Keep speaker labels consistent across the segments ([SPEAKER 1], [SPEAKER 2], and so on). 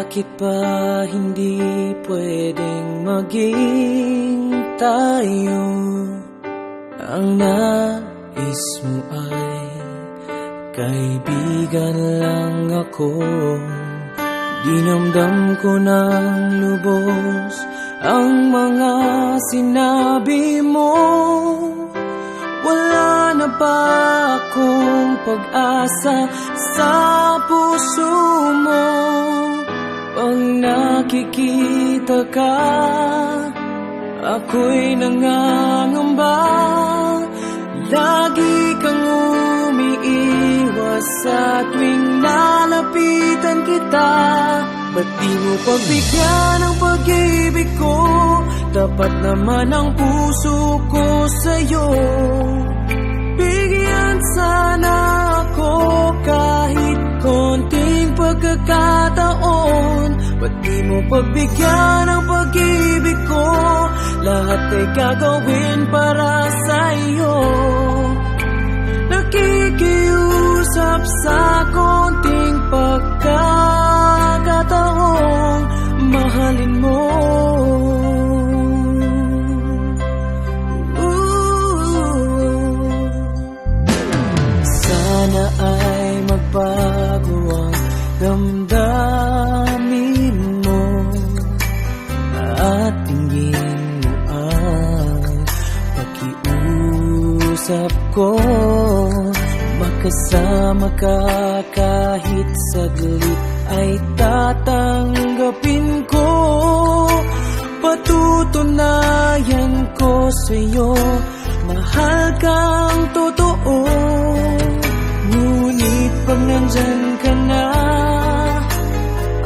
[SPEAKER 1] Bakit ba hindi pwedeng maging tayo? Ang nais mo ay kaibigan lang ako. Dinamdam ko ng lubos ang mga sinabi mo. Wala na ba akong pag-asa sa puso mo? Pag nakikita ka, ako'y nangangamba. Lagi kang umiiwas sa tuwing lalapitan kita. Ba't di mo pagbigyan ang pag-ibig ko? Tapat naman ang puso ko sa'yo. Bigyan sana ako kahit konting pagkakataon. Ba't di mo pagbigyan ang pag-ibig ko? Lahat ay gagawin para sa'yo. Nakikiusap sa konting pagkakataon, mahalin mo. Sana ay magbago ang damdamin mo at tingin mo ang pakiusap ko. Makasama ka kahit saglit ay tatanggapin ko. Patutunayan ko sa'yo, mahal kang totoo. Ngunit pag nandyan ka na,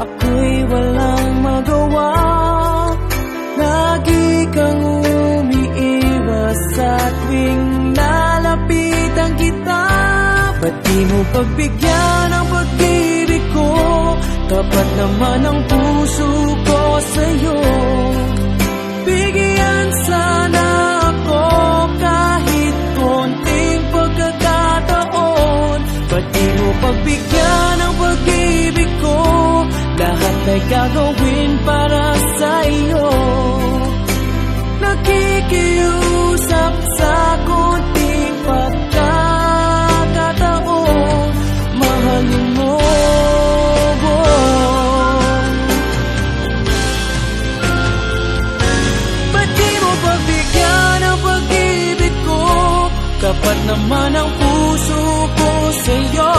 [SPEAKER 1] ako'y walang magawa. Lagi kang umiiwas sa tuwing lalapitan kita. Ba't di mo pagbigyan ang pag-ibig ko? Tapat naman ang puso ko sa'yo. Bigyan sana ako kahit konting pagkakataon. Ba't di mo pagbigyan ang pag-ibig ko? Lahat ay gagawin para sa'yo. Nakikiusap sa konting pagkakataon, mahalin mo. Ba't di mo pagbigyan ang pag-ibig ko? Kapat naman ang puso ko sa'yo.